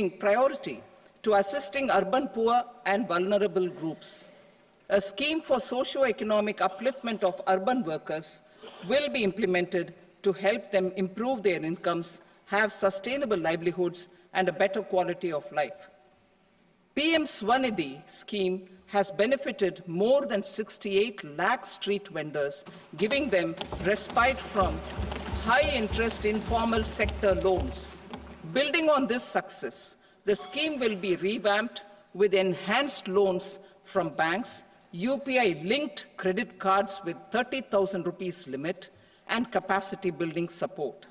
priority to assisting urban poor and vulnerable groups. A scheme for socio-economic upliftment of urban workers will be implemented to help them improve their incomes, have sustainable livelihoods, and a better quality of life. PM Swanidhi scheme has benefited more than 68 lakh street vendors, giving them respite from high-interest informal sector loans. Building on this success, the scheme will be revamped with enhanced loans from banks, UPI-linked credit cards with 30,000 rupees limit, and capacity building support.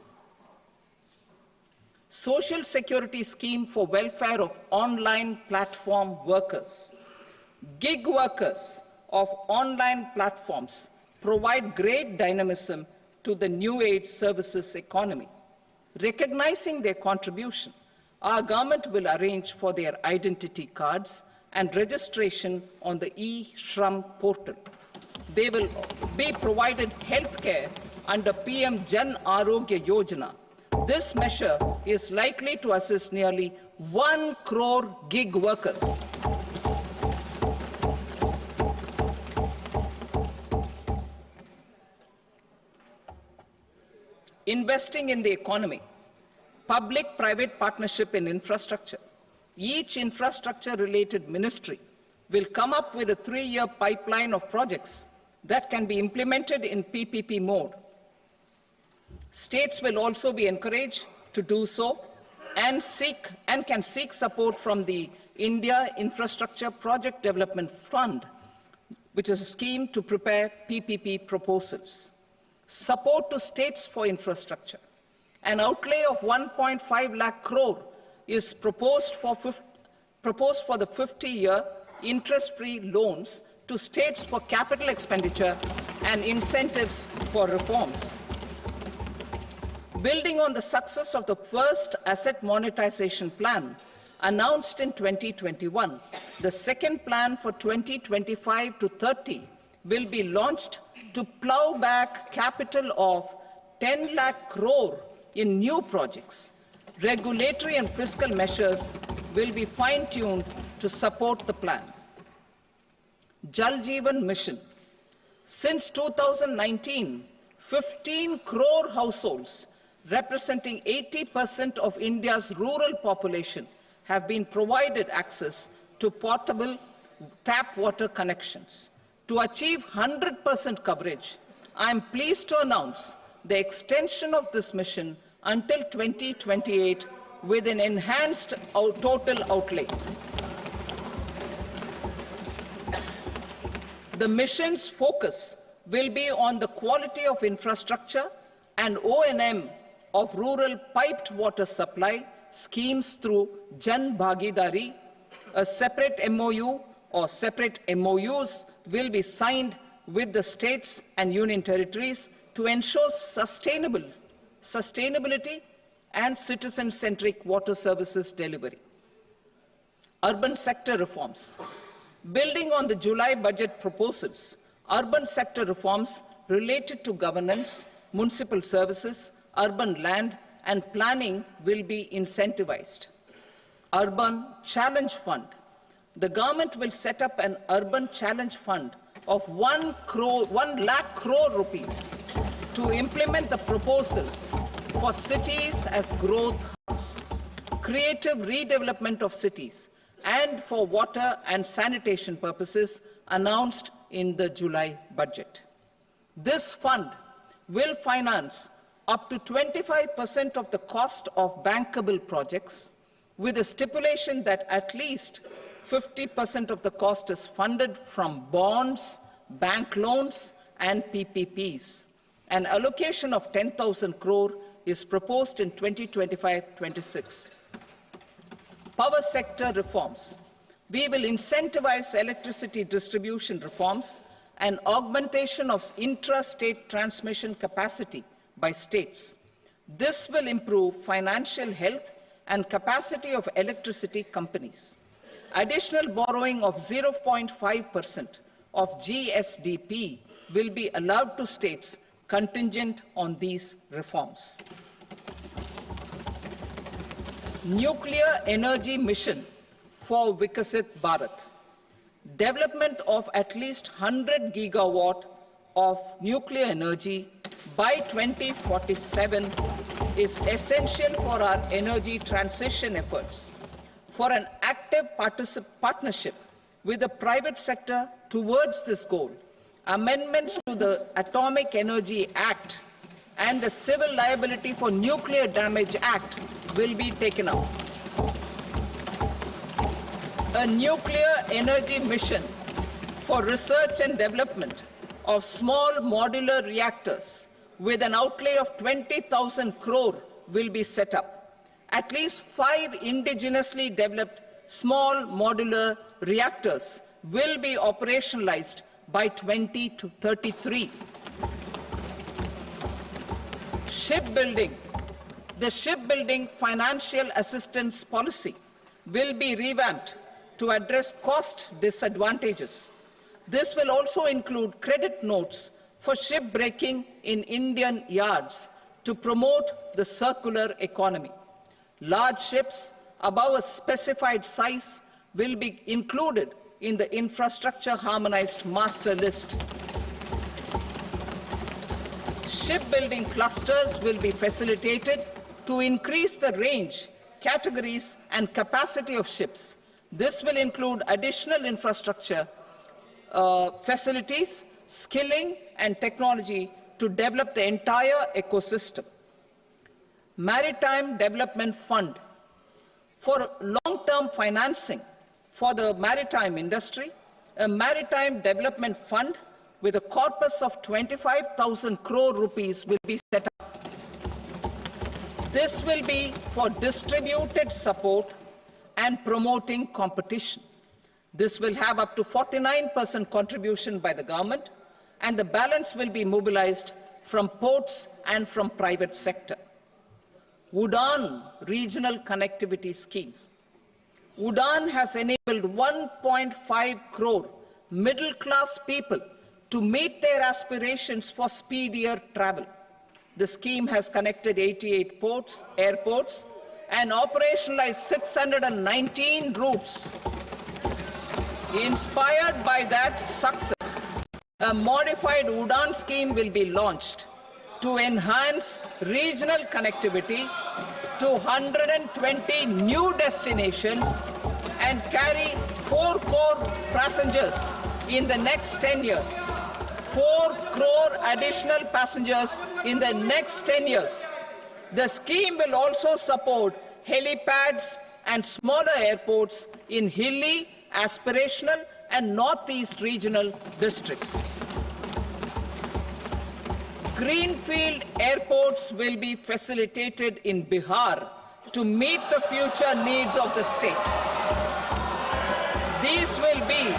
Social Security Scheme for welfare of online platform workers. Gig workers of online platforms provide great dynamism to the new age services economy. Recognizing their contribution, our government will arrange for their identity cards and registration on the e-Shram portal. They will be provided health care under PM Jan Arogya Yojana. This measure is likely to assist nearly 1 crore gig workers. Investing in the economy. Public-private partnership in infrastructure. Each infrastructure-related ministry will come up with a 3-year pipeline of projects that can be implemented in PPP mode. States will also be encouraged to do so and can seek support from the India Infrastructure Project Development Fund, which is a scheme to prepare PPP proposals. Support to states for infrastructure. An outlay of 1.5 lakh crore is proposed for the 50-year interest-free loans to states for capital expenditure and incentives for reforms. Building on the success of the first asset monetization plan announced in 2021, the second plan for 2025 to 30 will be launched to plow back capital of 10 lakh crore in new projects. Regulatory and fiscal measures will be fine-tuned to support the plan. Jal Jeevan Mission. Since 2019, 15 crore households representing 80% of India's rural population have been provided access to portable tap water connections. To achieve 100% coverage, I am pleased to announce the extension of this mission until 2028 with an enhanced total outlay. The mission's focus will be on the quality of infrastructure and O&M of rural piped water supply schemes through Jan Bhagidari. A separate MOU or separate MOUs will be signed with the states and union territories to ensure sustainability and citizen-centric water services delivery. Urban sector reforms. Building on the July budget proposals, urban sector reforms related to governance, municipal services, urban land and planning will be incentivized. Urban Challenge Fund. The government will set up an Urban Challenge Fund of 1 lakh crore rupees to implement the proposals for cities as growth hubs, creative redevelopment of cities, and for water and sanitation purposes announced in the July budget. This fund will finance up to 25% of the cost of bankable projects, with a stipulation that at least 50% of the cost is funded from bonds, bank loans, and PPPs. An allocation of 10,000 crore is proposed in 2025-26. Power sector reforms. We will incentivize electricity distribution reforms and augmentation of intra-state transmission capacity by states. This will improve financial health and capacity of electricity companies. Additional borrowing of 0.5% of GSDP will be allowed to states contingent on these reforms. nuclear energy mission for Vikasit Bharat. Development of at least 100 gigawatt of nuclear energy by 2047 is essential for our energy transition efforts. For an active partnership with the private sector towards this goal, amendments to the Atomic Energy Act and the Civil Liability for Nuclear Damage Act will be taken up. A nuclear energy mission for research and development of small modular reactors with an outlay of 20,000 crore will be set up. At least 5 indigenously developed small modular reactors will be operationalized by 2033. Shipbuilding. The shipbuilding financial assistance policy will be revamped to address cost disadvantages. This will also include credit notes for shipbreaking in Indian yards to promote the circular economy. Large ships above a specified size will be included in the infrastructure harmonized master list. Shipbuilding clusters will be facilitated to increase the range, categories, and capacity of ships. This will include additional infrastructure, facilities, skilling, and technology to develop the entire ecosystem. Maritime Development Fund. For long-term financing for the maritime industry, a Maritime Development Fund with a corpus of 25,000 crore rupees will be set up. This will be for distributed support and promoting competition. This will have up to 49% contribution by the government, and the balance will be mobilized from ports and from private sector. UDAN regional connectivity schemes. UDAN has enabled 1.5 crore middle-class people to meet their aspirations for speedier travel. The scheme has connected 88 airports, and operationalized 619 routes. Inspired by that success, a modified UDAN scheme will be launched to enhance regional connectivity to 120 new destinations and carry 4 crore passengers in the next 10 years. 4 crore additional passengers in the next 10 years. The scheme will also support helipads and smaller airports in hilly, aspirational, and northeast regional districts. Greenfield airports will be facilitated in Bihar to meet the future needs of the state. These will be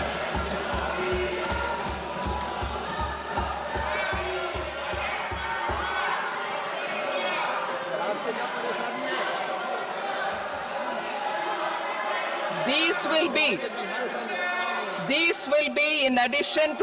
in addition to